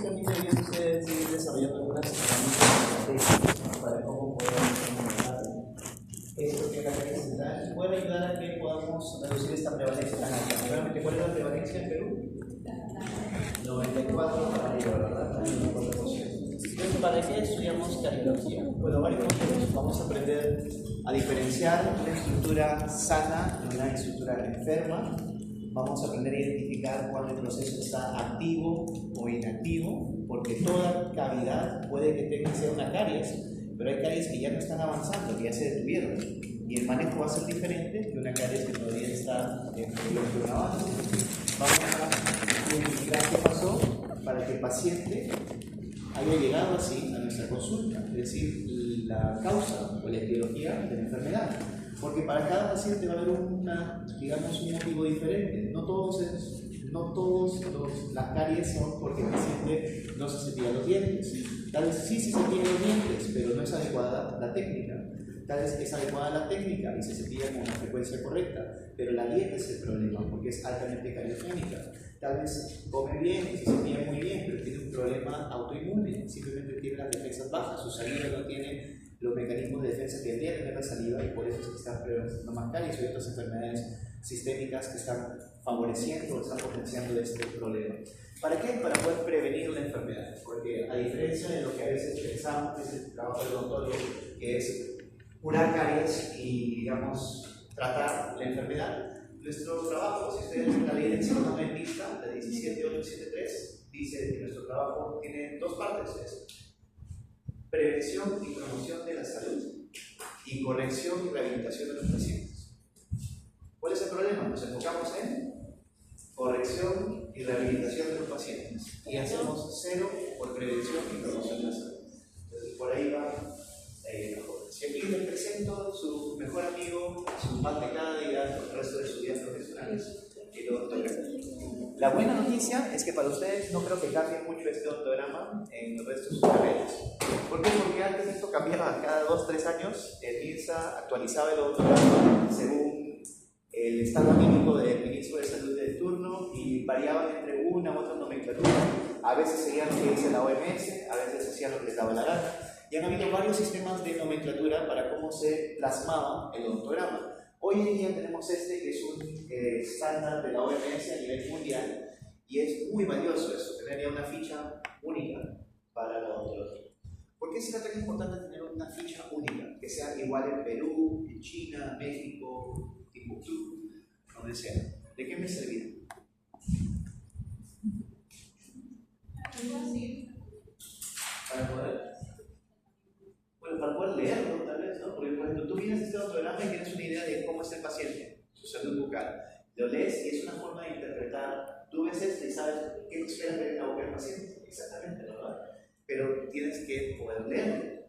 también deberían ustedes seguir desarrollando algunas herramientas para cómo podemos mejorar esto que es la caries central y puede ayudar a que podamos reducir esta prevalencia tan alta. Realmente, ¿cuál es la prevalencia en Perú? 94 para arriba, ¿verdad? Entonces, ¿para qué estudiamos cariología? Bueno, varios motivos. Vamos a aprender a diferenciar una estructura sana de una estructura enferma. Vamos a aprender a identificar cuando el proceso está activo o inactivo, porque toda cavidad puede que sea una caries, pero hay caries que ya no están avanzando, que ya se detuvieron. Y el manejo va a ser diferente de una caries que todavía está en periodo de un avance. Vamos a identificar qué pasó para que el paciente haya llegado así a nuestra consulta, es decir, la causa o la etiología de la enfermedad. Porque para cada paciente va a haber un motivo diferente. No todos las caries son porque el paciente no se cepilla los dientes. Tal vez sí se cepilla los dientes, pero no es adecuada la técnica. Tal vez es adecuada la técnica y se cepilla con una frecuencia correcta, pero la dieta es el problema porque es altamente cariogénica. Tal vez come bien y se cepilla muy bien, pero tiene un problema autoinmune, simplemente tiene las defensas bajas, su saliva no tiene los mecanismos de defensa que debería tener la saliva y por eso es que están presentando más caries y otras enfermedades sistémicas que están favoreciendo o están potenciando este problema. ¿Para qué? Para poder prevenir la enfermedad, porque a diferencia de lo que a veces pensamos que es el trabajo del odontólogo, que es curar caries y, digamos, tratar la enfermedad, nuestro trabajo, si ustedes ven la ley de examen dentista, la 17873, dice que nuestro trabajo tiene dos partes: es prevención y promoción de la salud y corrección y rehabilitación de los pacientes. ¿Cuál es el problema? Nos enfocamos en corrección y rehabilitación de los pacientes y hacemos cero por prevención y promoción de la salud. Entonces, por ahí va si aquí les presento su mejor amigo, su más de cada día, con el resto de sus días profesionales, el odontograma. La buena noticia es que para ustedes no creo que cambie mucho este odontograma en el resto de sus carreras. ¿Por qué? Porque antes esto cambiaba cada 2-3 años. El MINSA actualizaba el odontograma según el estado mínimo del ministro de Salud del turno y variaban entre una u otra nomenclatura. A veces seguían lo que dice la OMS, a veces hacían lo que les daba la gana. Y han habido varios sistemas de nomenclatura para cómo se plasmaba el odontograma. Hoy en día tenemos que es un estándar de la OMS a nivel mundial y es muy valioso eso, tener ya una ficha única para la odontología. ¿Por qué será tan importante tener una ficha única? Que sea igual en Perú, en China, México, Timbuktu, donde sea. ¿De qué me serviría? Para poder leerlo, tal vez, ¿no? Porque, por ejemplo, tú miras este odontograma y tienes una idea de cómo es el paciente, su salud bucal. Lo lees y es una forma de interpretar. Tú ves esto y sabes qué te esperas ver en la boca del paciente. Exactamente, ¿verdad? Pero tienes que poder leerlo.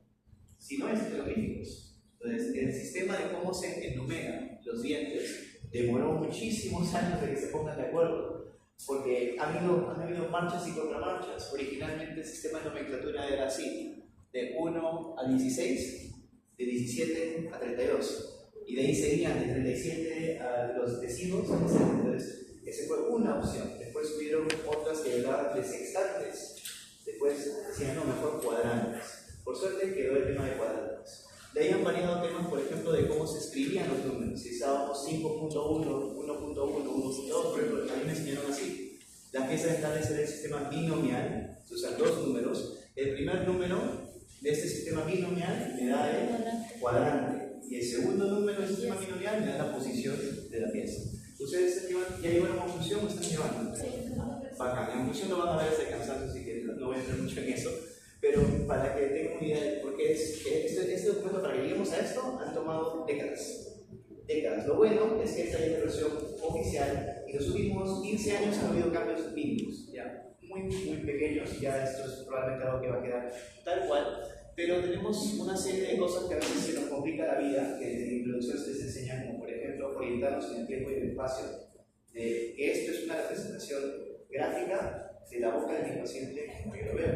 Si no, es jeroglíficos. Entonces, el sistema de cómo se enumeran los dientes demoró muchísimos años de que se pongan de acuerdo. Porque han habido marchas y contramarchas. Originalmente el sistema de nomenclatura era así: de 1 a 16, de 17 a 32. Y de ahí seguían de 37 a los decimos, etc. Entonces, esa fue una opción. Después hubieron otras que hablaban de sextantes. Después decían, no, mejor cuadrantes. Por suerte quedó el tema de cuadrantes. De ahí han variado temas, por ejemplo, de cómo se escribían los números. Si usábamos 5.1, 1.1, 1.2, por ejemplo, a mí me enseñaron así. La pieza de establecer el sistema binomial, se usan dos números. El primer número de este sistema binomial me da el cuadrante y el segundo número del sistema binomial me da la posición de la pieza. ¿Ustedes ya llevan una función o están llevando? Sí. Bacán, la función lo van a ver hasta cansancio, así que no voy a entrar mucho en eso, pero para que tengan una idea de por qué este documento, para que lleguemos a esto, han tomado décadas. Lo bueno es que esta es la versión oficial y los últimos 15 años han habido cambios mínimos, ya muy pequeños. Ya esto es probablemente algo que va a quedar tal cual, pero tenemos una serie de cosas que a veces se nos complica la vida, que en introducción se les enseñan, como por ejemplo orientarnos en el tiempo y el espacio, que esto es una representación gráfica de la boca de mi paciente como yo lo veo.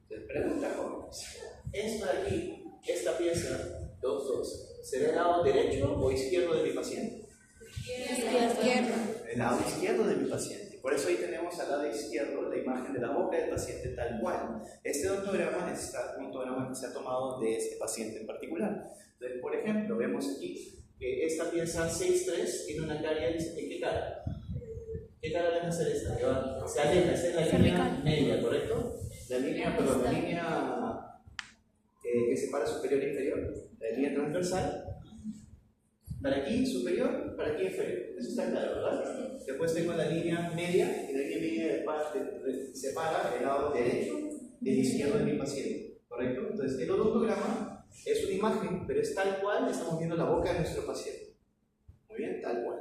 Entonces pregunta, jóvenes, esto de aquí, esta pieza, 2, ¿será el lado derecho o izquierdo de mi paciente? Izquierdo. El lado izquierdo de mi paciente. Por eso ahí tenemos al lado izquierdo la imagen de la boca del paciente tal cual. Este odontograma es un odontograma que se ha tomado de este paciente en particular. Entonces, por ejemplo, vemos aquí que esta pieza 6.3 tiene una caries en qué cara. ¿Qué cara debe hacer esta? Se aleja, esta es la línea media, ¿correcto? La línea que separa superior e inferior, la línea transversal. Para aquí superior, para aquí inferior. Eso está claro, ¿verdad? Después tengo la línea media, y la línea media separa el lado derecho del izquierdo de mi paciente, ¿correcto? Entonces, el odontograma es una imagen, pero es tal cual estamos viendo la boca de nuestro paciente. Muy bien, tal cual.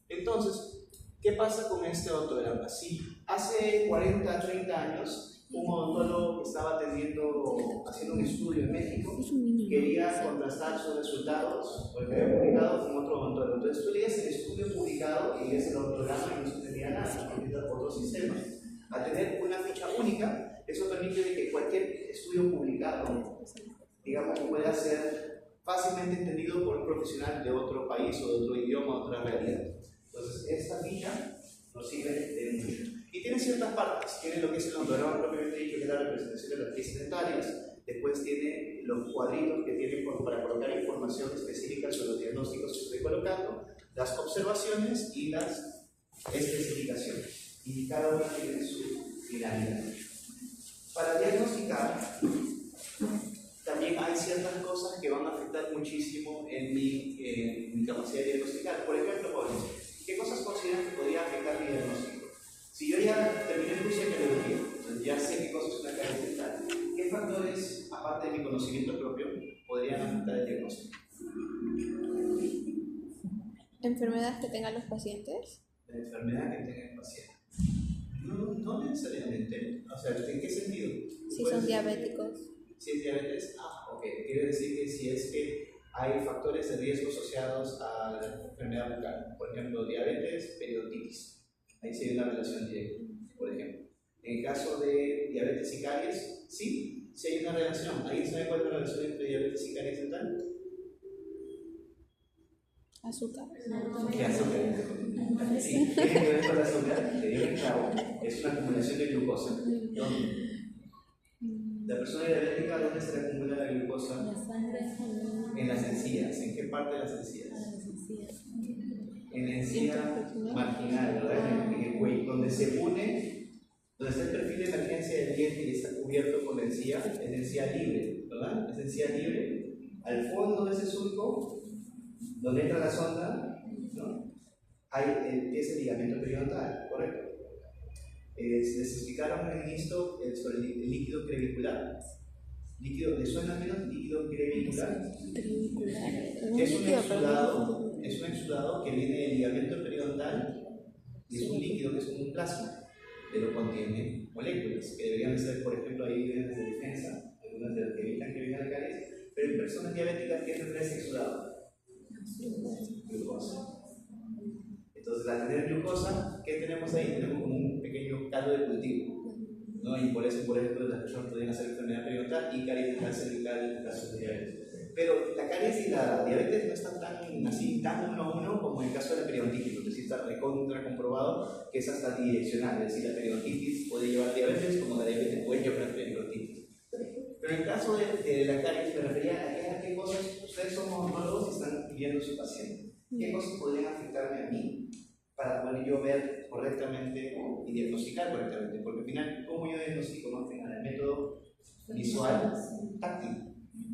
Entonces, ¿qué pasa con este odontograma? Si hace 40, 30 años, un odontólogo que estaba haciendo un estudio en México, quería contrastar sus resultados, porque había publicado con otro odontólogo. Entonces tú leías el estudio publicado y leías el odontograma y no se entendía nada, porque era otro sistema. Al tener una ficha única, eso permite que cualquier estudio publicado, digamos, pueda ser fácilmente entendido por un profesional de otro país o de otro idioma, de otra realidad. Entonces, esta ficha nos sirve de mucho. Y tiene ciertas partes. Tiene lo que es el odontograma propiamente dicho, que es la representación de las piezas dentarias. Después tiene los cuadritos que tiene para colocar información específica sobre los diagnósticos que estoy colocando, las observaciones y las especificaciones. Y cada una tiene su finalidad. Para diagnosticar, también hay ciertas cosas que van a afectar muchísimo en mi capacidad de diagnosticar. Por ejemplo, jóvenes, ¿qué cosas consideran que podría afectar mi diagnóstico? Si yo ya terminé el curso de cardiología, entonces ya sé qué cosas es una caries dental, ¿qué factores, aparte de mi conocimiento propio, podrían afectar el diagnóstico? ¿Enfermedades que tengan los pacientes? La enfermedad que tenga el paciente. No necesariamente. O sea, ¿en qué sentido? Si son diabéticos. Si es diabetes, ok. Quiere decir que si es que hay factores de riesgo asociados a la enfermedad bucal, por ejemplo, diabetes, periodontitis. Ahí sí hay una relación directa, por ejemplo. En el caso de diabetes y caries, sí hay una relación. ¿Alguien sabe cuál es la relación entre diabetes y caries dental? Azúcar. ¿Qué azúcar? Sí, tiene que ver con el azúcar, que dio el clavo, es una acumulación de glucosa. ¿Dónde? La persona diabética, ¿dónde se le acumula la glucosa? En las encías. ¿En qué parte de las encías? En la encía marginal, ¿verdad? En el cuello, donde se une, donde está el perfil de emergencia del diente y está cubierto por la encía, es encía libre, ¿verdad? Es encía libre. Al fondo de ese surco, donde entra la sonda, ¿no? Hay ese ligamento periodontal, ¿correcto? Les explicaron en el inicio sobre el líquido crevicular. ¿Le suena menos líquido crevicular? Es un exudado que viene del ligamento periodontal y es un líquido que es como un plasma, pero contiene moléculas que deberían ser, por ejemplo, ahí vienen de defensa, algunas de las que evitan que vengan caries, pero en personas diabéticas, ¿qué tendrá ese exudado? Glucosa. Entonces, al tener glucosa, ¿qué tenemos ahí? Tenemos como un pequeño caldo de cultivo, ¿no? Y por eso, por ejemplo, las personas podrían hacer enfermedad periodontal y caries dental cervical en el caso de diabetes. Pero la caries y la diabetes no están tan uno a uno como en el caso de la periodontitis, porque sí está recontra comprobado que es hasta direccional, es decir, la periodontitis puede llevar diabetes como la diabetes puede llevar periodontitis. Pero en el caso de la caries me refería a qué cosas, ustedes son odontólogos y están viendo a su paciente, qué cosas podrían afectarme a mí para poder yo ver correctamente y diagnosticar correctamente, porque al final, ¿cómo yo diagnostico? ¿No? Al final, el método visual táctil.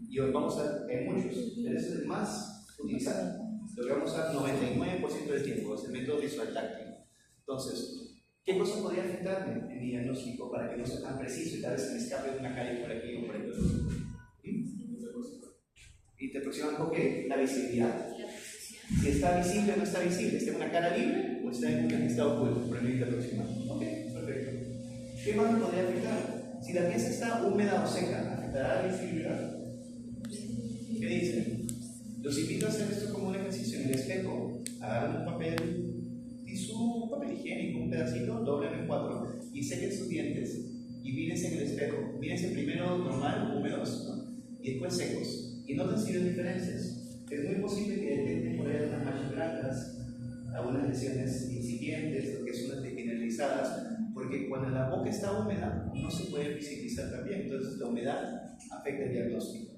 Y hoy vamos a ver, hay muchos, pero ese es el más utilizado. Lo que vamos a usar 99% del tiempo es el método visual táctil. Entonces, ¿qué cosas podría afectarme en mi diagnóstico para que no sea tan preciso y tal vez se me escape una carie por aquí o por aquí? Y te aproximan con qué? La visibilidad. Si está visible o no está visible, ¿está en una cara libre o está en una que está oculta? Por el te aproximan. Ok, perfecto. ¿Qué más me podría afectar? Si la pieza está húmeda o seca, ¿afectará la visibilidad? ¿Qué dicen? Los invito a hacer esto como un ejercicio en el espejo. Agarran un papel higiénico, un pedacito, doblen en 4 y sequen sus dientes y mírense en el espejo. Mírense primero normal, húmedos, ¿no? Y después secos. Y noten si ven diferencias. Es muy posible que detecten por ahí algunas manchas blancas, algunas lesiones incipientes, lo que es una pequeña mineralizadas, porque cuando la boca está húmeda no se puede visibilizar también, entonces la humedad afecta el diagnóstico.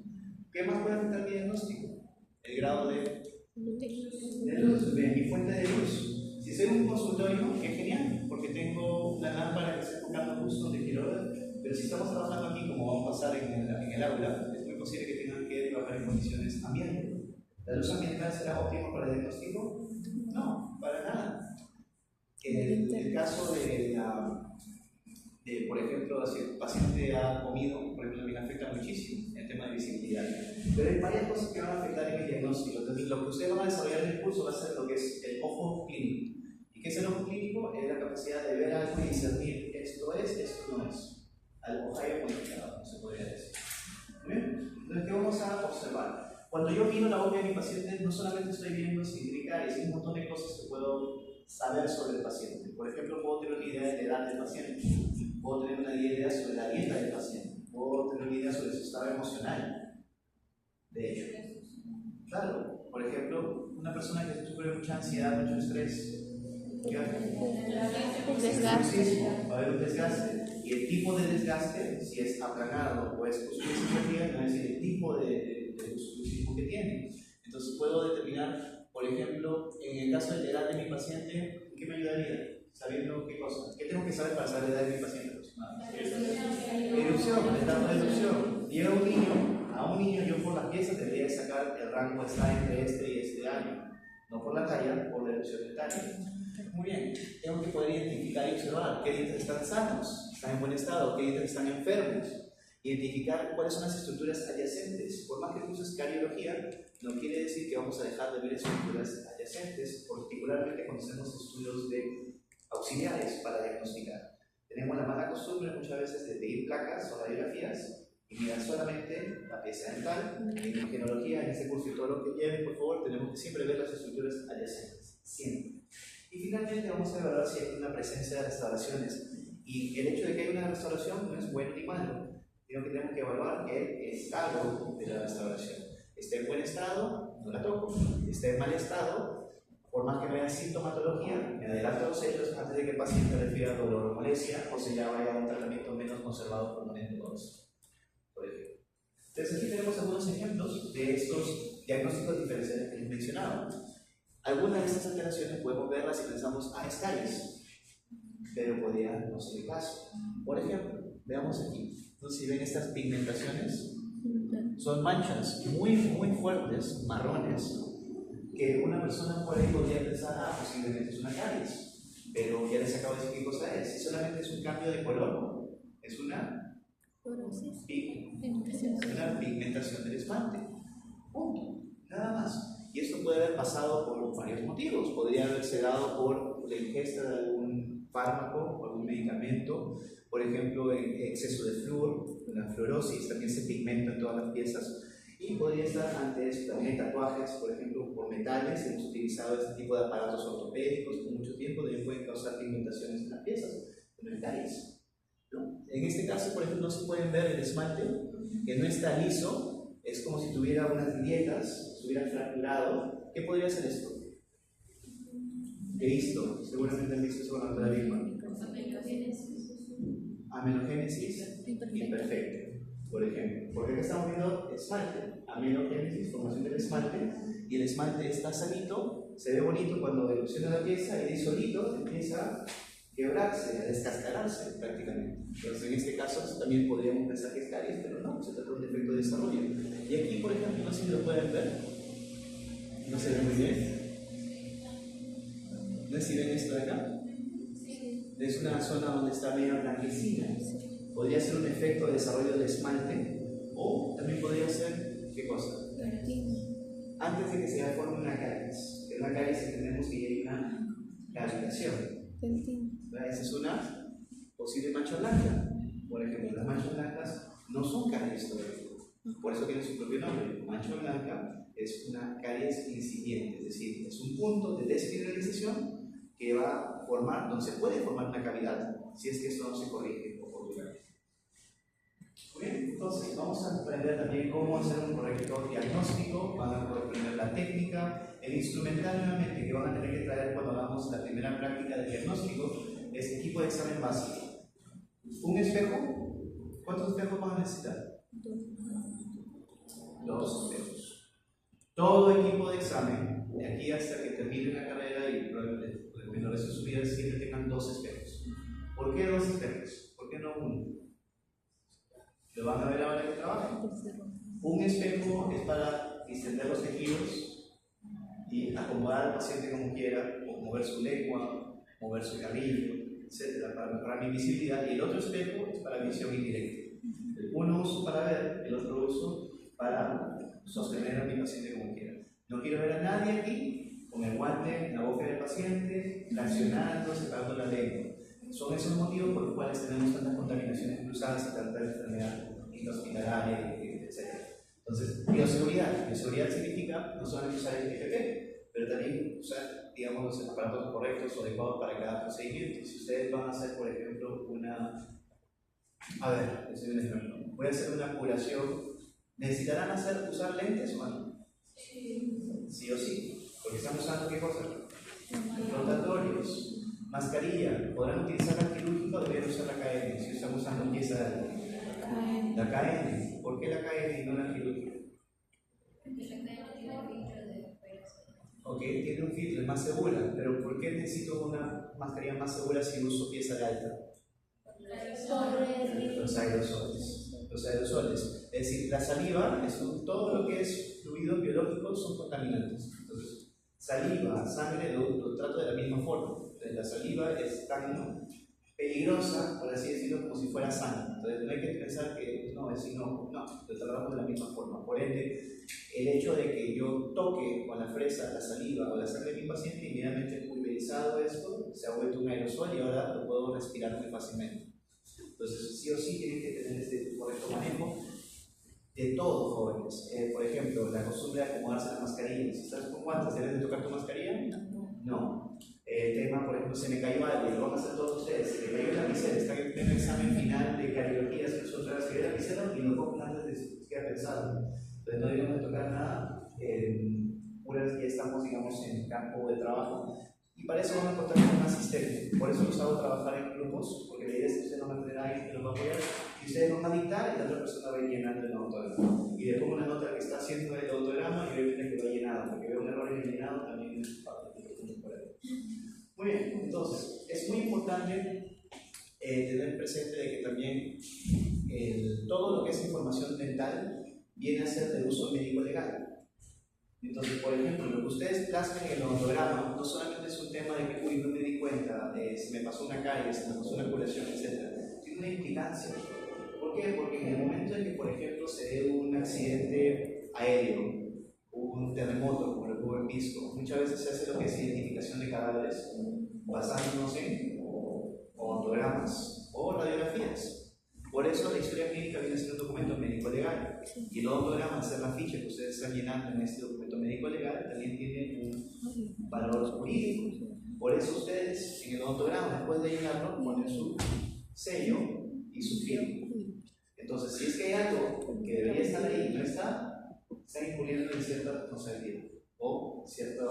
¿Qué más puede afectar el diagnóstico? El grado de luz, mi fuente de luz. Si soy un consultorio, qué genial, porque tengo la lámpara que está enfocando justo donde quiero ver, pero si estamos trabajando aquí, como vamos a pasar en el aula, es muy posible que tengan que trabajar en condiciones ambientales. ¿La luz ambiental será óptima para el diagnóstico? No, para nada. En el caso por ejemplo, si el paciente ha comido, por ejemplo, también afecta muchísimo el tema de visibilidad. Pero hay varias cosas que van a afectar en el diagnóstico. Entonces, lo que ustedes van a desarrollar en el curso va a ser lo que es el ojo clínico. ¿Y qué es el ojo clínico? Es la capacidad de ver algo y discernir esto es, esto no es. Algo haya modificado, se podría decir. ¿Bien? Entonces, ¿qué vamos a observar? Cuando yo miro la boca de mi paciente, no solamente estoy viendo si caries, hay un montón de cosas que puedo saber sobre el paciente. Por ejemplo, puedo tener una idea de la edad del paciente, puedo tener una idea sobre la dieta del paciente, puedo tener una idea sobre su estado emocional. De hecho, claro, por ejemplo, una persona que sufre mucha ansiedad, mucho estrés, Un desgaste. va a haber un desgaste. Y el tipo de desgaste, si es aplanado o es postureo, no es el tipo de postureo que tiene. Entonces puedo determinar, por ejemplo, en el caso de la edad de mi paciente, ¿qué me ayudaría? Sabiendo qué cosa. ¿Qué tengo que saber para saber la edad de mi paciente aproximadamente? Erupción, la etapa de erupción. Llega un niño, a un niño yo por las piezas debería sacar el rango está entre este y este año. No por la talla, por la erupción del tallo. Muy bien, tengo que poder identificar y observar qué dientes están sanos, están en buen estado, qué dientes están enfermos. Identificar cuáles son las estructuras adyacentes. Por más que tú uses cariología, no quiere decir que vamos a dejar de ver estructuras adyacentes, particularmente cuando hacemos estudios auxiliares para diagnosticar. Tenemos la mala costumbre muchas veces de pedir placas o radiografías y mirar solamente la pieza dental. En genealogía, en este curso y todo lo que lleven, por favor, tenemos que siempre ver las estructuras adyacentes, siempre. Y finalmente vamos a evaluar si hay una presencia de restauraciones. Y el hecho de que haya una restauración no es bueno ni malo, sino que tenemos que evaluar el estado de la restauración. Está en buen estado, no la toco. Está en mal estado, por más que no haya sintomatología, me adelanto a los hechos antes de que el paciente refiera dolor o molestia o se ya vaya a un tratamiento menos conservado permanente o eso. Por ejemplo. Entonces aquí tenemos algunos ejemplos de estos diagnósticos diferenciales que les mencionaba. Algunas de estas alteraciones podemos verlas si pensamos, es caries, pero podría no ser el caso. Por ejemplo, veamos aquí, no sé si ven estas pigmentaciones, son manchas muy fuertes, marrones, que una persona por ahí podría pensar, posiblemente es una caries, pero ya les acabo de decir qué cosa es. Si solamente es un cambio de color, es una pigmentación del esmalte. Punto. Nada más. Y esto puede haber pasado por varios motivos. Podría haberse dado por la ingesta de algún fármaco o algún medicamento, por ejemplo, el exceso de flúor, la fluorosis, también se pigmenta en todas las piezas. Y podría estar ante esto, también tatuajes, por ejemplo, por metales. Hemos utilizado este tipo de aparatos ortopédicos por mucho tiempo, también pueden causar pigmentaciones en las piezas, en metales, ¿no? En este caso, por ejemplo, no se pueden ver el esmalte, que no está liso. Es como si tuviera unas grietas, estuviera fracturado. ¿Qué podría ser esto? He visto, seguramente han visto eso con la misma. Amenogénesis imperfecta, por ejemplo. Porque acá estamos viendo esmalte, amenogénesis, formación del esmalte, y el esmalte está sanito, se ve bonito cuando erupciona la pieza y de solito empieza a quebrarse, a descascararse prácticamente. Entonces, en este caso también podríamos pensar que es caries, pero no, se trata de un defecto de desarrollo. Y aquí, por ejemplo, no sé si lo pueden ver, no se ve muy bien. ¿No sé si ven esto de acá? Es una zona donde está medio blanquecina. Podría ser un efecto de desarrollo del esmalte, o también podría ser, ¿qué cosa? Antes de que se forme una caries. En una caries entendemos que hay una cavitación. Esa es una posible mancha blanca. Por ejemplo, las manchas blancas no son caries todavía. Por eso tiene su propio nombre. Mancha blanca es una caries incipiente, es decir, es un punto de desmineralización que va a formar, donde se puede formar una cavidad si es que esto no se corrige oportunamente. Muy bien, entonces vamos a aprender también cómo hacer un correcto diagnóstico, van a poder aprender la técnica, el instrumental nuevamente que van a tener que traer cuando hagamos la primera práctica de diagnóstico. es equipo de examen básico. Un espejo, ¿cuántos espejos van a necesitar? 2 espejos. Todo equipo de examen, de aquí hasta que termine la carrera y probablemente por el resto de su vida, siempre tengan 2 espejos. ¿Por qué 2 espejos? ¿Por qué no uno? ¿Lo van a ver ahora que trabajen? Un espejo es para distender los tejidos y acomodar al paciente como quiera, o mover su lengua, mover su carrillo, etc., para mejorar mi visibilidad. Y el otro espejo es para visión indirecta. Uno uso para ver, el otro uso para sostener a mi paciente como quiera. No quiero ver a nadie aquí con el guante en la boca del paciente, reaccionando, separando la lengua. Son esos motivos por los cuales tenemos tantas contaminaciones cruzadas y tanta enfermedad inhospitalaria, etc. Entonces, bioseguridad. Bioseguridad significa no solamente usar el FFP, pero también usar, digamos, los aparatos correctos o adecuados para cada procedimiento. Si ustedes van a hacer, por ejemplo, voy a hacer una curación, ¿necesitarán usar lentes o no? Sí o sí, porque están usando ¿qué cosa? Rotatorios. Mascarilla, podrán utilizar la quirúrgica o deberían usar la KN si están usando pieza de la KN. ¿Por qué la KN y no la quirúrgica? Ok, tiene un filtro, es más segura, pero ¿por qué necesito una mascarilla más segura si uso pieza de alta? Los aerosoles. Los aerosoles, es decir, la saliva, todo lo que es fluidos biológicos son contaminantes. Entonces, saliva, sangre, lo trato de la misma forma. Entonces, la saliva es tan peligrosa, por así decirlo, como si fuera sangre. Entonces, no hay que pensar que no, es no, lo tratamos de la misma forma. Por ende, el hecho de que yo toque con la fresa la saliva o la sangre de mi paciente, inmediatamente pulverizado esto, se ha vuelto un aerosol y ahora lo puedo respirar muy fácilmente. Entonces, sí o sí tienen que tener este correcto manejo de todos, jóvenes. Por ejemplo, la costumbre de acomodarse la mascarilla. Si estás con guantes, ¿debes de tocar tu mascarilla? No. El tema, por ejemplo, se me cayó algo, lo van a hacer todos ustedes. Se me cayó el lapicero, está en el examen final de cardiología, se otra vez que el lapicero y lo pongo antes de siquiera pensado. Entonces, no debemos de tocar nada. Una vez que estamos, digamos, en el campo de trabajo. Y para eso vamos a contar con un asistente. Por eso los hago trabajar en grupos, porque la idea es que ustedes no van a tener a alguien que los va a apoyar, y ustedes van a dictar y la otra persona va a ir llenando el autograma. Y le pongo una nota que está haciendo el autograma y obviamente que va llenado, porque veo un error en el llenado también es parte de lo por ahí. Muy bien, entonces, es muy importante tener presente de que también todo lo que es información dental viene a ser de uso médico legal. Entonces, por ejemplo, lo que ustedes plasmen en el odontograma no solamente es un tema de que, uy, no me di cuenta, se me pasó una calle, se me pasó una curación, etc. Tiene una implicancia. ¿Por qué? Porque en el momento en que, por ejemplo, se dé un accidente aéreo, un terremoto, como lo hubo en Pisco, muchas veces se hace lo que es identificación de cadáveres basándonos en odontogramas o radiografías. Por eso la historia clínica viene a ser un documento médico legal. Y el odontograma, al ser la ficha que ustedes están llenando en este documento médico legal, también tiene un valor jurídico. Por eso ustedes en el odontograma, después de llenarlo, ponen su sello y su firma. Entonces, si es que hay algo que debería estar ahí y no está, están incurriendo en cierta responsabilidad o cierta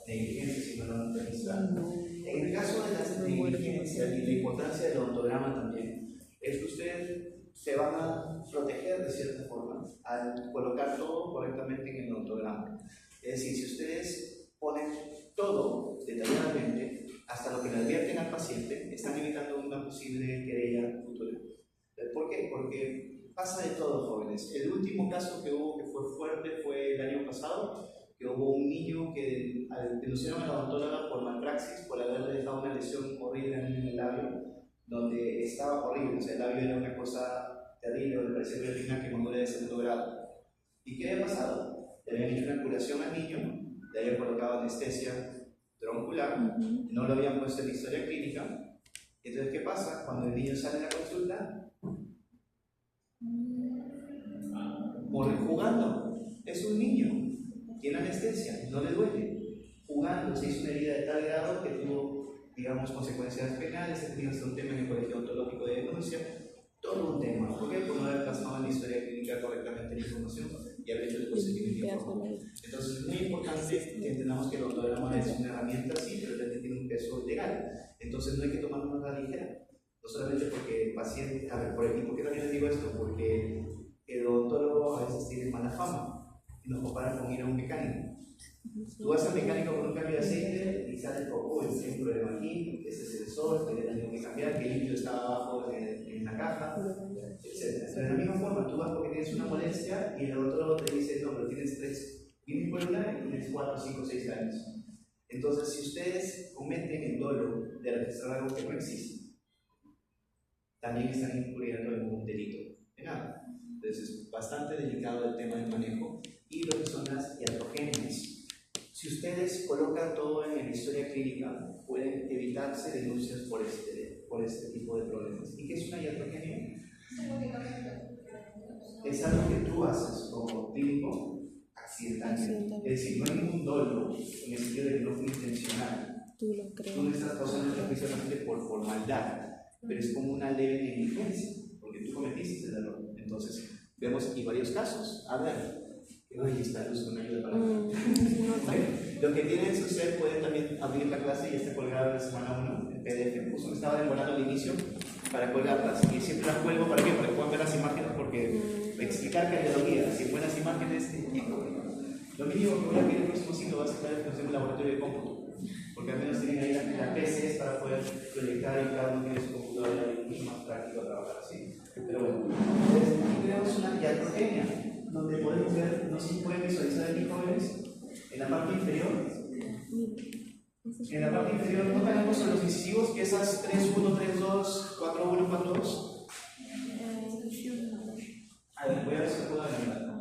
negligencia si no lo han registrado. En el caso de la negligencia y la importancia del odontograma también, es que ustedes se van a proteger de cierta forma al colocar todo correctamente en el odontograma. Es decir, si ustedes ponen todo detalladamente, hasta lo que le advierten al paciente, están evitando una posible querella futura. ¿Por qué? Porque pasa de todo, jóvenes. El último caso que hubo que fue fuerte fue el año pasado, que hubo un niño que denunciaron a la odontóloga por malpraxis, por haberle dejado una lesión horrible en el labio, donde estaba horrible, o sea, el labio era una cosa terrible, donde parecía que tenía una quemadura de segundo grado. ¿Y qué había pasado? Le habían hecho una curación al niño, le habían colocado anestesia troncular, no lo habían puesto en la historia clínica. Entonces, ¿qué pasa? Cuando el niño sale a la consulta, jugando, es un niño, tiene anestesia, no le duele. Jugando, se hizo una herida de tal grado que tuvo, digamos, consecuencias penales, se tiene hasta un tema en el colegio ontológico de denuncia, todo un tema. ¿Por qué? Por no haber plasmado en la historia clínica correctamente la información y haber hecho el procedimiento informal. Entonces, es muy importante que entendamos que el odontograma es una herramienta, sí, pero también tiene un peso legal. Entonces no hay que tomarlo a la ligera. No solamente porque el paciente, a ver, ¿por qué también les digo esto? Porque el odontólogo a veces tiene mala fama y nos comparan con ir a un mecánico. Tú vas al mecánico con un cambio de aceite y sale poco, hay un problema aquí, ese sensor que le tengo que cambiar, que el líquido estaba abajo en la caja, etc. Pero de la misma forma, tú vas porque tienes una molestia y el odontólogo te dice, no, pero tienes 3, vienes por una y tienes 4, 5, 6 años. Entonces, si ustedes cometen el dolo de registrar algo que no existe, también están incurriendo en un delito penal. Entonces es bastante delicado el tema del manejo y lo que son las iatrogenias. Si ustedes colocan todo en la historia clínica, pueden evitarse denuncias por este tipo de problemas. ¿Y qué es una iatrogenia? Es algo que tú haces como clínico accidentalmente. Es decir, no hay ningún dolo en el sentido de que no fue intencional. Tú lo crees. Tú no estás causando el juicio por maldad, pero es como una leve negligencia, porque tú cometiste el error. Entonces, vemos aquí varios casos. A ver, ahí está luz con ayuda para lo que tienen es ustedes pueden también abrir la clase y está colgada en la semana 1 en PDF. Justo me estaba demorando al inicio para colgarlas y siempre las cuelgo para que puedan ver las imágenes, porque explicar cardiología sin buenas imágenes es tiempo. Lo mínimo que voy a pedir el próximo ciclo va a ser que hacemos un laboratorio de cómputo, porque al menos tienen ahí las PCs para poder proyectar y cada uno tiene su computadora y es mucho más práctico trabajar así. Pero bueno, entonces aquí tenemos una iatrogenia donde podemos ver, no sé si pueden visualizar aquí, jóvenes, en la parte inferior. En la parte inferior no tenemos los incisivos, que esas 3, 1, 3, 2, 4, 1, 4, 2. A ver, voy a ver si puedo adelantar.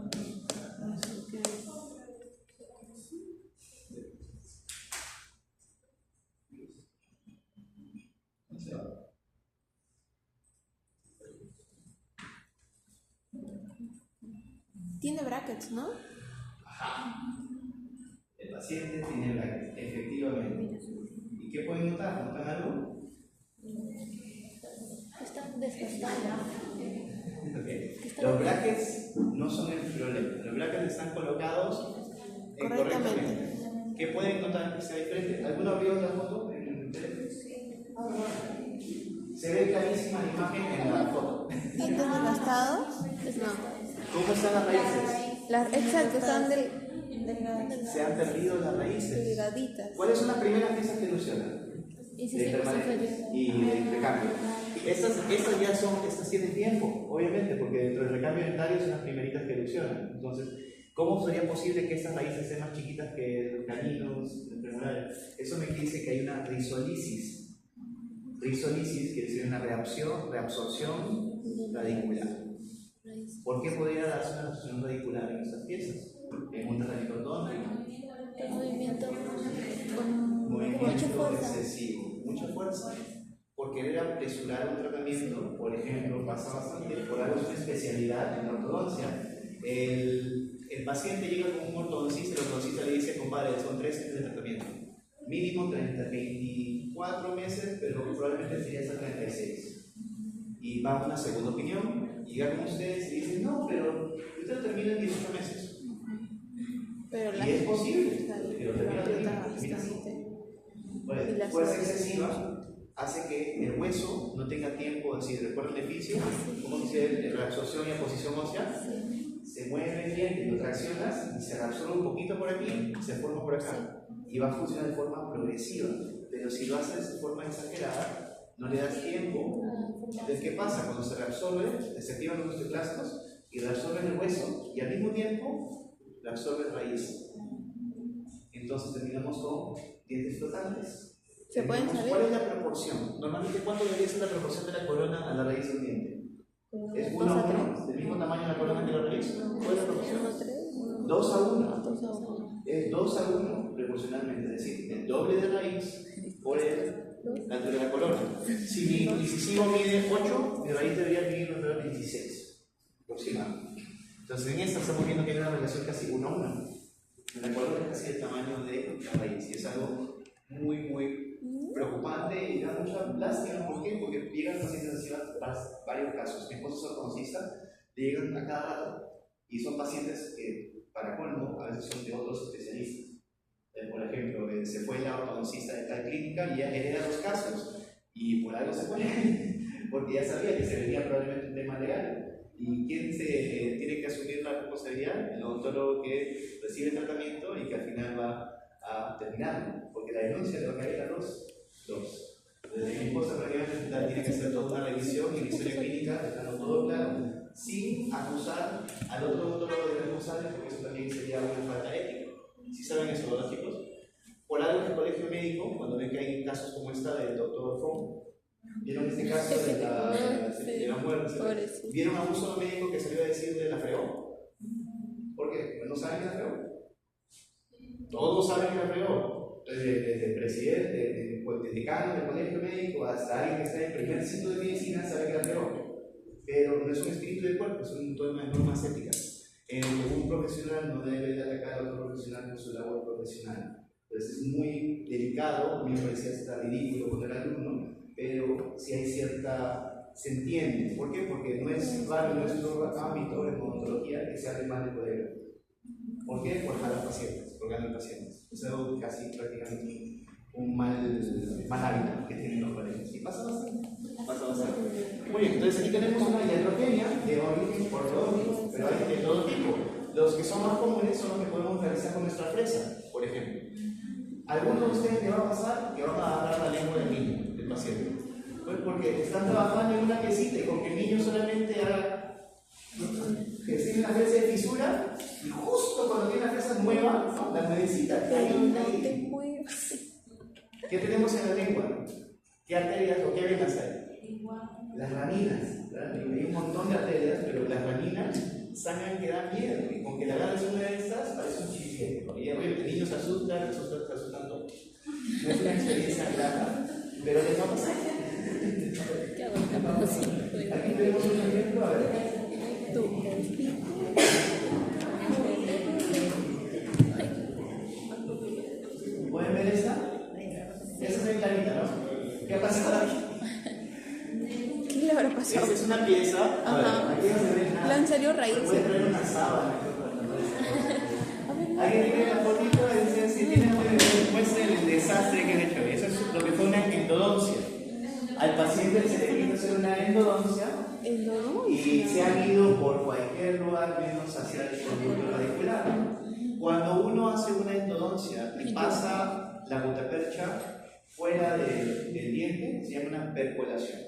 Tiene brackets, ¿no? Ajá. El paciente tiene brackets, efectivamente. ¿Y qué pueden notar? ¿Notan algo? Están desgastados. Okay. Los brackets no son el problema. Los brackets están colocados correctamente. ¿Qué pueden notar que sea diferente? ¿Alguno vio la foto en el teléfono? Se ve clarísima la imagen en la foto. ¿Dientes desgastados? No. ¿Cómo están las raíces? Exacto, están Se han perdido las raíces. delgaditas. ¿Cuáles son las primeras piezas que erosionan? Y el recambio. Estas tienen tiempo, obviamente, porque dentro del recambio dentario son las primeritas que erosionan. Entonces, ¿cómo sería posible que estas raíces sean más chiquitas que los caninos, los premolares? Eso me dice que hay una risolisis. Risolisis quiere decir una reabsorción radicular. ¿Por qué podría darse una reabsorción radicular en estas piezas? En un radicotón. Movimiento con mucha fuerza. Excesivo, mucha fuerza. Por querer apresurar un tratamiento, por ejemplo, pasa bastante, por algo es una especialidad en la ortodoncia. El paciente llega con un ortodoncista y el ortodoncista le dice, compadre, son 3 meses de tratamiento. Mínimo 24 meses, pero probablemente sería hasta 36. Y va a una segunda opinión, y llega con ustedes y dicen, no, pero usted lo termina en 18 meses. Pero y es posible, que lo termina en Bueno, fuerza excesiva hace que el hueso no tenga tiempo, así, recuerden el fisio, como dice reabsorción y oposición ósea, se mueve el diente, lo traccionas y se reabsorbe un poquito por aquí, se forma por acá, y va a funcionar de forma progresiva, pero si lo haces de forma exagerada, no le das tiempo. Entonces, ¿qué pasa? Cuando se reabsorbe, se activan los osteoclastos y reabsorben el hueso, y al mismo tiempo reabsorbe raíz. Entonces terminamos con dientes flotantes. ¿Se pueden saber? ¿Cuál es la proporción? Normalmente, ¿cuánto debería ser la proporción de la corona a la raíz del diente? ¿Es 1 a 1? ¿Del mismo tamaño la corona que la raíz? ¿Cuál es la proporción? 2 a 1. Es 2 a 1 proporcionalmente, es decir, el doble de raíz por la altura de la corona. Si mi incisivo mide 8, mi raíz debería medir alrededor de 16 aproximadamente. Entonces, en esta estamos viendo que hay una relación casi 1 a 1. La corona es casi el tamaño de la raíz, y es algo muy preocupante y da mucha lástima. ¿Por qué? Porque llegan pacientes así a varios casos. Mi esposo es ortodoncista, le llegan a cada rato y son pacientes que, para colmo, a veces son de otros especialistas. Por ejemplo, se fue la ortodoncista de tal clínica y ya hereda los casos. Y por algo se fue, porque ya sabía que se venía probablemente un tema legal. ¿Y quién se tiene que asumir la responsabilidad? El odontólogo que recibe el tratamiento y que al final va a terminar. Porque la denuncia le va a caer a los dos. Desde mi esposa prácticamente tiene que hacer toda una revisión y una historia clínica, dejando todo claro, sin acusar al otro odontólogo de responsable, porque eso también sería una falta ética. ¿Sí saben eso, verdad, chicos? Por algo en el colegio médico, cuando ven que hay casos como esta del doctor Fong, ¿vieron este caso de la muerte? ¿Vieron a un solo médico que salió a decir de la fregó? ¿Por qué? Pues no saben que la fregó. Todos saben que la fregó. Desde el presidente, desde el decano del colegio médico hasta alguien que está en el primer ciclo de medicina sabe que la fregó. Pero no es un espíritu del cuerpo, es un tema de normas éticas. Un profesional no debe de atacar a otro profesional por su labor profesional. Entonces es muy delicado, a mí me parecía hasta ridículo con el alumno, pero si hay cierta... se entiende. ¿Por qué? Porque no es raro en nuestro ámbito de odontología que se hable mal de colega. ¿Por qué? Por jalar pacientes, por ganar pacientes. Es algo casi prácticamente un mal hábito que tienen los colegas. ¿Y pasa bastante? Pasa bastante. Muy bien, entonces aquí tenemos una iatrogenia de origen ortodóntico, pero hay de todo tipo. Los que son más comunes son los que podemos realizar con nuestra fresa, por ejemplo. Algunos de ustedes le va a pasar que van a agarrar la lengua del niño, del paciente. Pues porque están trabajando en una piecita y con que el niño solamente haga que tiene una fresa de fisura y justo cuando tiene la fresa nueva, ¿no? La nuevecita, ¿qué tenemos en la lengua? ¿Qué arterias o qué venas hay? Las raminas, ¿verdad? Hay un montón de arterias, pero las raminas sangran que dan miedo, y con que le agarres una de estas parece un chiste, ¿no? Y el niño se asusta todos. No es una experiencia grata, pero les va a pasar. Aquí tenemos un ejemplo, a ver. ¿Pueden ver esta? Esa es clarita, ¿no? ¿Qué ha pasado aquí? ¿Qué le habrá pasado? Esta es una pieza. Ajá. Aquí no se ve nada. La han salido raíces. Puede traer una sábana. ¿Alguien tiene la fotito? Si tiene, muestre el desastre que han hecho. Eso es lo que fue una endodoncia. Al paciente se le quiso hacer una endodoncia y se ha ido por cualquier lugar menos hacia el conducto radicular. Cuando uno hace una endodoncia y pasa la gutapercha fuera del diente, se llama una percolación.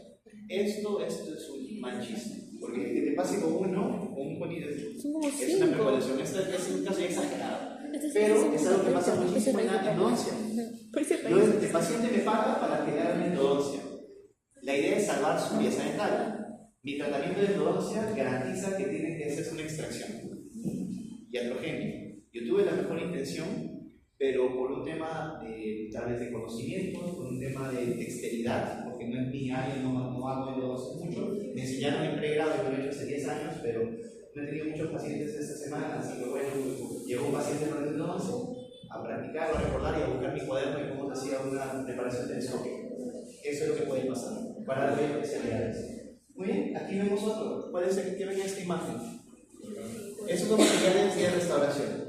Esto es un mal chiste, porque que te pase con uno, con un conillo, es una percolación. Esto es un caso exagerado, pero es algo que pasa muchísimo en la endodoncia. El paciente me paga para que le hagan una endodoncia. La idea es salvar su pieza dental. Mi tratamiento de endodoncia garantiza que tiene que hacerse una extracción iatrogénica. Yo tuve la mejor intención, pero por un tema tal vez de conocimiento, por un tema de dexteridad, porque no es mi área, no hago endodoncia mucho. Me enseñaron en pregrado, yo lo he hecho hace 10 años, pero no he tenido muchos pacientes esta semana, así que bueno, llegó un paciente con endodoncia a practicarlo, a recordar y a buscar mi cuaderno de cómo se hacía una preparación telescópica. Eso es lo que puede pasar para las especialidades. Muy bien, aquí vemos otro. ¿Cuál es el que ven esta imagen? Esos son materiales de restauración.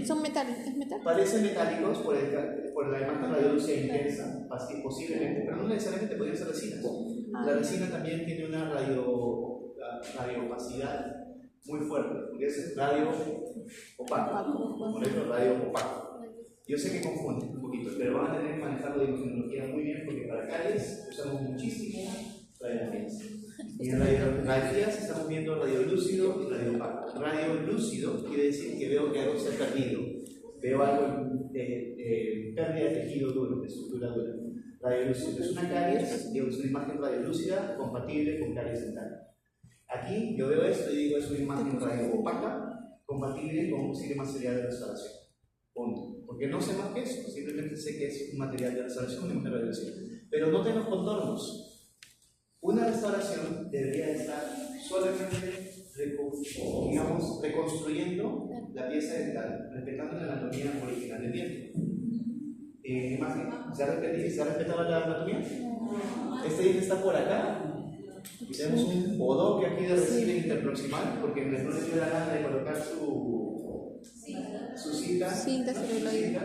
¿Son metales? ¿Es metal? Parecen metálicos por la imagen radiolúcida intensa, posiblemente, pero no necesariamente podrían ser resinas. La resina también tiene una radiopacidad muy fuerte, porque es radio opaco. Por eso radio opaco. Yo sé que confunde un poquito, pero van a tener que manejar la imagenología muy bien, porque para caries usamos muchísimo radiografías. Y en radiografías estamos viendo radiolúcido y radiopaco. Radiolúcido quiere decir que veo que algo se ha perdido. Veo algo pérdida de tejido duro, de estructura dura. Radiolúcido es una caries, es una imagen radiolúcida compatible con caries dental. Aquí yo veo esto y digo es una imagen radioopaca compatible con un posible material de restauración. Punto. Porque no sé más que eso, simplemente sé que es un material de restauración y una radiolúcida. Pero no tengo contornos. Una restauración debería estar solamente, reconstruyendo la pieza dental, respetando la anatomía original del diente. Imagen, ¿se ha respetado la anatomía? Este diente está por acá. Y tenemos un bodoque aquí de resina interproximal, porque no le dio la gana de colocar su su cinta, Cinta celuloide.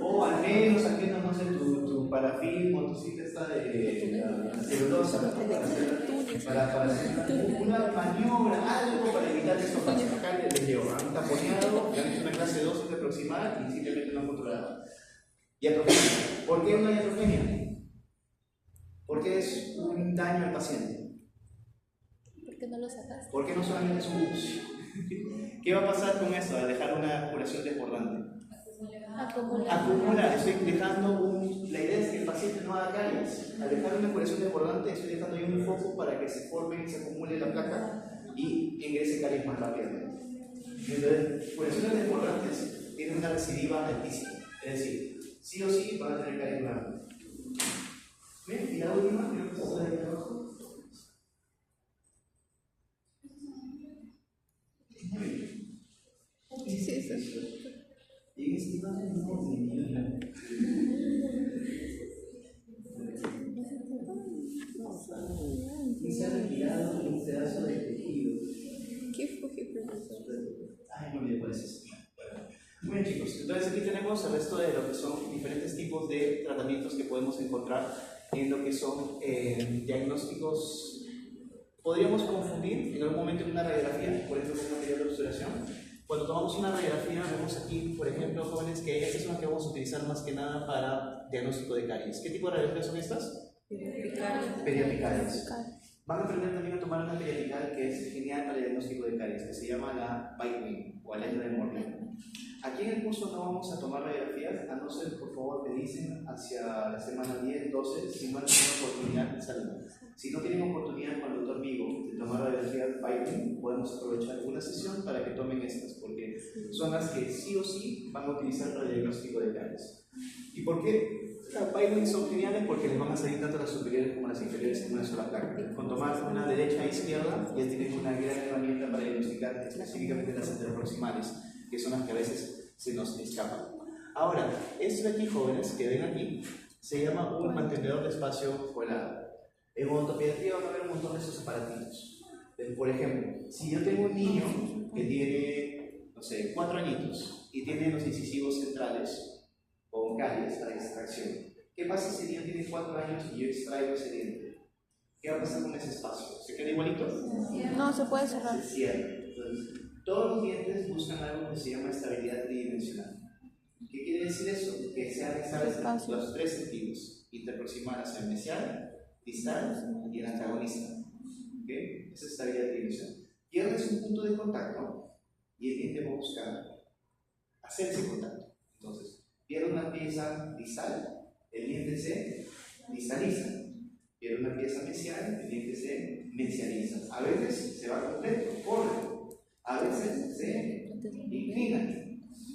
o al menos saquemos, no sé, tu parafilm o tu cinta esta de celulosa, ¿no? para hacer una maniobra, algo para evitar esos pasos. Acá les llevo un taponeado, le han hecho una clase 2 de aproximar y simplemente no han controlado. Iatrogenia. ¿Por qué una iatrogenia? Porque es un daño al paciente. ¿Por qué no lo sacas? Porque no solamente es un bucio. ¿Qué va a pasar con esto? Al dejar una curación desbordante. Acumula, estoy dejando la idea es que el paciente no haga caries. Al dejar una curación desbordante, estoy dejando ahí un foco para que se forme y se acumule la placa y ingrese caries más rápidamente. Entonces, curaciones desbordantes tienen una recidiva altísima. Es decir, sí o sí van a tener caries grandes. ¿Ven? Y la última, creo que está ahí abajo. Sí, sí. Y en este caso no y se ha retirado un pedazo de tejido. ¿Qué fue, profesor? Ay, no olvidé cuál es ese. Muy bien, chicos. Entonces aquí tenemos el resto de lo que son diferentes tipos de tratamientos que podemos encontrar en lo que son diagnósticos. Podríamos confundir en algún momento en una radiografía, por ejemplo, con material de obturación. Cuando tomamos una radiografía, vemos aquí, por ejemplo, jóvenes, que esta es una que vamos a utilizar más que nada para diagnóstico de caries. ¿Qué tipo de radiografías son estas? Periapicales. Van a aprender también a tomar una periapical que es genial para el diagnóstico de caries, que se llama la Bite-Wing o aleta de Morley. Aquí en el curso no vamos a tomar radiografías, a no ser, por favor, que dicen hacia la semana 10, 12, si no tienen oportunidad de salud. Si no tienen oportunidad con el doctor Vigo de tomar radiografías Bite-Wing, podemos aprovechar una sesión para que tomen estas, porque son las que sí o sí van a utilizar para el diagnóstico de caries. ¿Y por qué? Las Bite-Wing son geniales porque les van a salir tanto las superiores como las inferiores en una sola placa. Con tomar una derecha e izquierda ya tienen una gran herramienta para diagnosticar específicamente las anteroproximales, que son las que a veces se nos escapan. Ahora, esto de aquí, jóvenes, que ven aquí, se llama un mantenedor de espacio colado. En odontopediatría van a ver un montón de esos aparatitos. Por ejemplo, si yo tengo un niño que tiene, no sé, 4 añitos y tiene los incisivos centrales con caries para extracción, ¿qué pasa si el niño tiene 4 años y yo extraigo ese diente? ¿Qué va a pasar con ese espacio? ¿Se queda igualito? No, se puede cerrar. Se cierra. Entonces, todos los dientes buscan algo que se llama estabilidad tridimensional. ¿Qué quiere decir eso? Que sean estables los 3 sentidos: interproximal hacia el mesial, distal y el antagonista. ¿Okay? Esa es estabilidad tridimensional. Pierdes un punto de contacto y el diente va a buscar hacer ese contacto. Entonces, pierde una pieza distal, el diente se distaliza. Pierde una pieza mesial, el diente se mesializa. A veces se va completo, corre. A veces se inclina.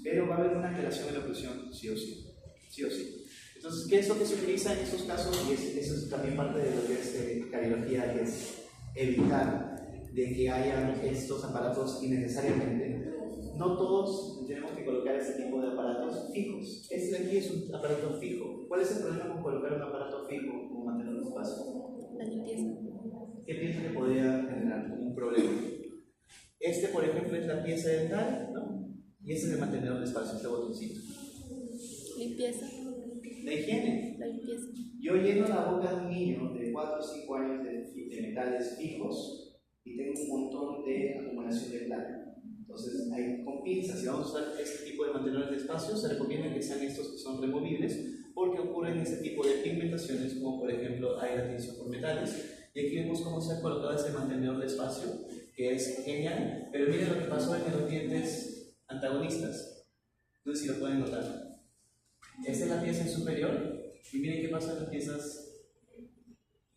Pero va a haber una alteración de la oclusión, sí o sí. Sí o sí. Entonces, ¿qué es lo que se utiliza en estos casos? Y eso es también parte de lo que es cariología, que es evitar de que hayan estos aparatos innecesariamente. No todos tenemos que colocar este tipo de aparatos fijos. Este de aquí es un aparato fijo. ¿Cuál es el problema con colocar un aparato fijo como mantener el espacio? La limpieza. ¿Qué piensa que podría generar un problema? Este, por ejemplo, es la pieza dental, ¿no? Y este es el mantenedor de espacio, este botoncito. Limpieza. La higiene. La limpieza. Yo lleno la boca de un niño de 4 o 5 años de metales fijos y tengo un montón de acumulación de placa. Entonces, con pinzas, si vamos a usar este tipo de mantenedores de espacio, se recomienda que sean estos que son removibles, porque ocurren este tipo de pigmentaciones, como por ejemplo hay la tinción por metales. Y aquí vemos cómo se ha colocado ese mantenedor de espacio, que es genial, pero miren lo que pasó en los dientes antagonistas. No sé si lo pueden notar. Esta es la pieza superior, y miren qué pasa en las piezas.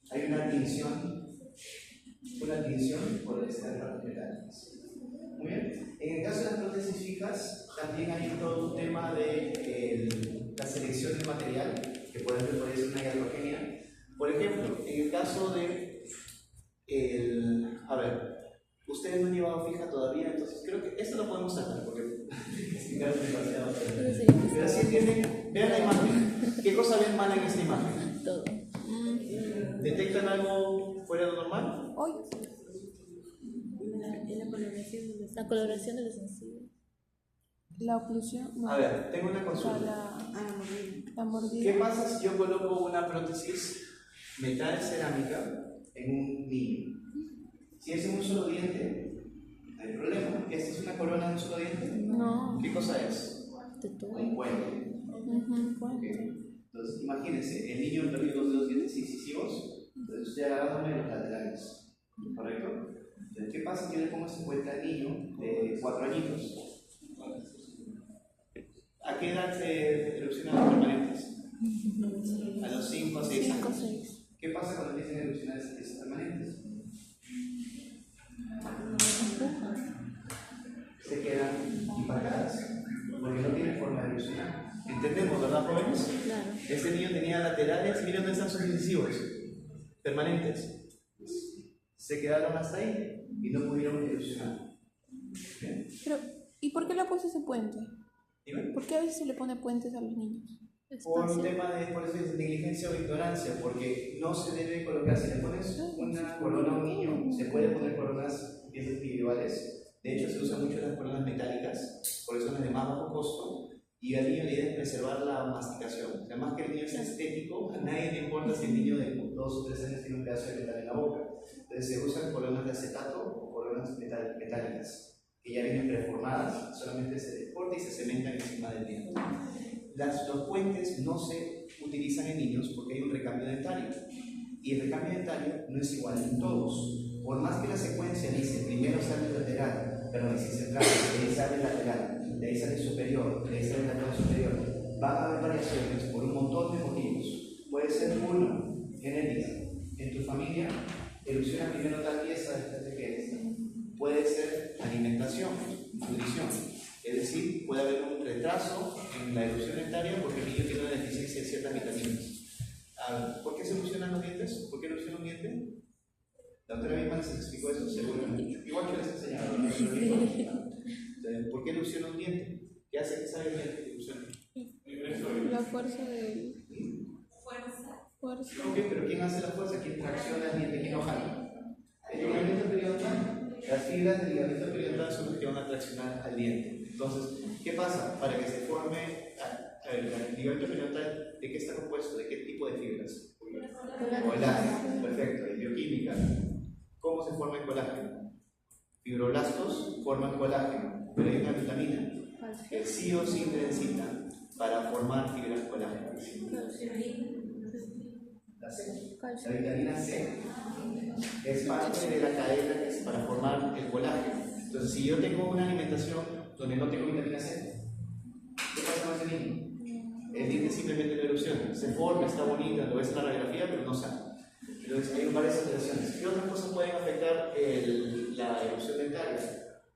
Hay una tinción por estas partes metálicas. Muy bien. En el caso de las prótesis fijas, también hay todo un tema de la selección del material, que puede ser una iatrogenia. Por ejemplo, en el caso de a ver, ustedes no han llevado fija todavía, entonces creo que esto lo podemos sacar porque explicar demasiado. Pero si entienden, vean la imagen. ¿Qué cosa ven mal en esta imagen? Todo. ¿Detectan algo fuera de lo normal? Hoy. La coloración de los sencillos. La oclusión, no. A ver, tengo una O sea, consulta. la mordida. ¿Qué pasa si yo coloco una prótesis metal cerámica en un niño? Si es en un solo diente, no hay problema. ¿Esta es una corona de un solo diente? No. ¿Qué cosa es? De todo. Un puente. Bueno. Entonces, imagínense, el niño perdió los dos dientes incisivos, entonces estoy agarrándome los laterales, ¿correcto? Entonces, ¿qué pasa si yo le pongo ese puente al niño de 4 añitos? ¿A qué edad se erupcionan los permanentes? A los 5 o 6 5 o años. 6. ¿Qué pasa cuando empiezan a erupcionar esas permanentes? Se quedan impactadas, porque no tienen forma de erupcionar. ¿Entendemos, verdad, jóvenes? Claro. Este niño tenía laterales, miren dónde están sus incisivos, permanentes. Se quedaron hasta ahí y no pudieron erupcionar. ¿Bien? Pero, ¿y por qué le puesto ese puente? Dime. ¿Por qué a veces se le pone puentes a los niños? Por un tema de, por eso es negligencia o ignorancia, porque no se debe colocar, si le pones una corona a un niño, se puede poner coronas piezas individuales, de hecho se usan mucho las coronas metálicas, por eso son las de más bajo costo, y al niño le deben preservar la masticación. Además que el niño es estético, a nadie le importa si el niño de 2 o 3 años tiene un pedazo de metal en la boca. Entonces se usan coronas de acetato o coronas metálicas, que ya vienen preformadas, solamente se corta y se cementan encima del diente. Los puentes no se utilizan en niños porque hay un recambio dentario, y el recambio dentario no es igual en todos. Por más que la secuencia dice primero sale el lateral, perdón, dice central, de ahí sale el lateral, de ahí sale el superior, de ahí sale el lateral superior, van a haber variaciones por un montón de motivos. Puede ser uno, genética. En tu familia erupciona primero tal pieza después de que esta. Puede ser alimentación, nutrición. Es decir, puede haber un retraso en la erupción dentaria porque el niño tiene una deficiencia de ciertas vitaminas. ¿Por qué se erupcionan los dientes? ¿Por qué erupciona un diente? La doctora Bisman les explicó eso, seguramente. Igual que les enseñaba. ¿Por qué erupciona un diente? ¿Qué hace que salga el diente que erupciona? La fuerza del... Fuerza. Ok, pero ¿quién hace la fuerza? ¿Quién tracciona el diente? ¿Quién lo jala? El ligamento periodontal. Las fibras del ligamento periodontal son las que van a traccionar al diente. Entonces, ¿qué pasa? Para que se forme el ligamento periodontal, ¿de qué está compuesto? ¿De qué tipo de fibras? Colágeno, perfecto, de bioquímica. ¿Cómo se forma el colágeno? Fibroblastos forman colágeno, pero hay una vitamina que sí o sí necesitan para formar fibras colágeno. La C, la vitamina C, es parte de la cadena que es para formar el colágeno. Entonces, si yo tengo una alimentación donde no tengo vitamina C, ¿qué pasa con ese niño? El diente simplemente no erupciona, se forma, está bonita, lo ves en la radiografía, pero no sale. Entonces, hay varias alteraciones. ¿Qué otras cosas pueden afectar la erupción dentaria?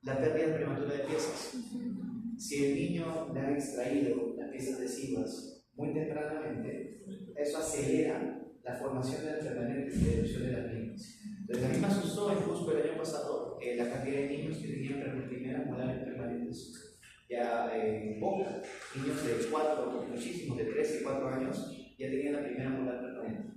La pérdida prematura de piezas. Si el niño le han extraído las piezas adhesivas muy tempranamente, eso acelera la formación de las permanentes de erupción de las mismas. Entonces, a mí me asustó incluso el año pasado la cantidad de niños que tenían primeras molares permanentes. Ya en boca, niños de 4, muchísimos, de 3 y 4 años, ya tenían la primera molar permanente.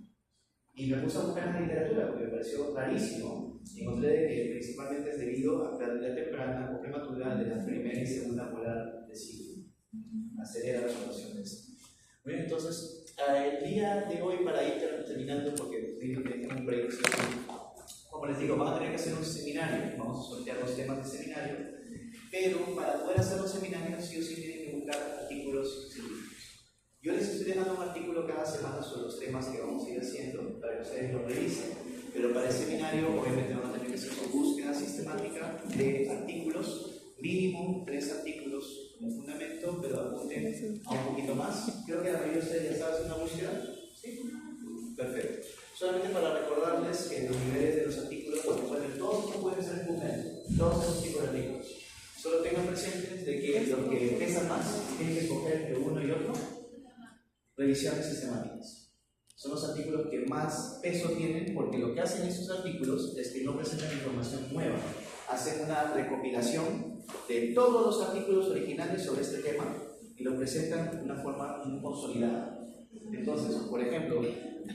Y me puse a buscar en la literatura porque me pareció rarísimo. Encontré que principalmente es debido a pérdida temprana o prematura de la primera y segunda molar de siglo. Acelera la formación de esto. Bien, entonces, el día de hoy, para ir terminando, porque digo que tengo un break, como les digo, van a tener que hacer un seminario. Vamos a sortear los temas del seminario, pero para poder hacer los seminarios, sí o sí tienen que buscar artículos científicos. Yo les estoy dejando un artículo cada semana sobre los temas que vamos a ir haciendo para que ustedes lo revisen, pero para el seminario obviamente van a tener que hacer una búsqueda sistemática de artículos, mínimo 3 artículos como fundamento, pero apunten a un poquito más. Creo que la mayoría de ustedes ya saben hacer una búsqueda. ¿Sí? Perfecto. Solamente para recordarles que los niveles de los artículos, todos no pueden ser en PubMed, todos esos tipos de artículos. Solo tengan presentes de que los que pesan más tienen que escoger entre uno y otro. Revisiones sistemáticas. Son los artículos que más peso tienen porque lo que hacen estos artículos es que no presentan información nueva. Hacen una recopilación de todos los artículos originales sobre este tema y lo presentan de una forma muy consolidada. Entonces, por ejemplo,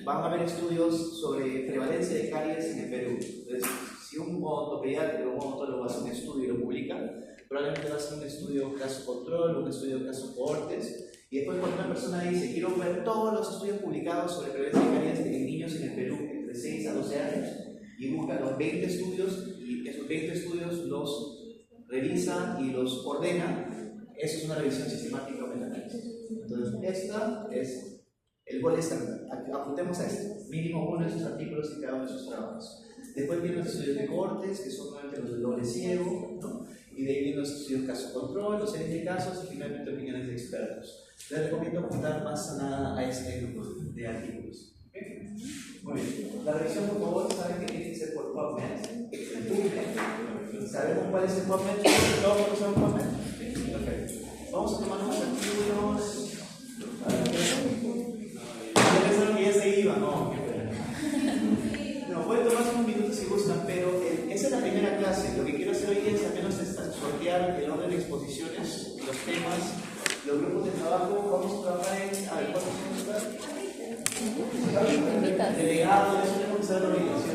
van a haber estudios sobre prevalencia de caries en el Perú. Entonces, si un odontopediatra o un odontólogo hace un estudio y lo publica, Probablemente va a ser un estudio caso control, un estudio caso cohortes, y después cuando una persona dice quiero ver todos los estudios publicados sobre prevalencia de caries en niños en el Perú entre 6 a 12 años, y busca los 20 estudios, y esos 20 estudios los revisa y los ordena, eso es una revisión sistemática o metaanálisis. Entonces, esta es el gol estándar. Apuntemos a esto, mínimo uno de esos artículos y cada uno de esos trabajos. Después vienen los estudios de cohortes, que son nuevamente los del doble ciego, ¿no? Y de ahí vienen los estudios caso control, los series de casos y finalmente opiniones de expertos. Les recomiendo apuntar más a nada a este grupo de artículos. ¿Okay? Muy bien. La revisión, por favor, saben que tiene que ser por PubMed. ¿Sabemos cuál es el PubMed? ¿Todos conocemos PubMed? Perfecto. Vamos a tomar unos artículos. Pensaron que ya se iba, no, qué pena. No, pueden tomarse unos minutos si gustan, pero esa es la primera clase. Lo que quiero hacer hoy día es al menos sortear el orden de exposiciones, los temas, los grupos de trabajo. Vamos a trabajar en. A ver, ¿cuántos vamos a estar? Delegado, eso tenemos que saber la organización.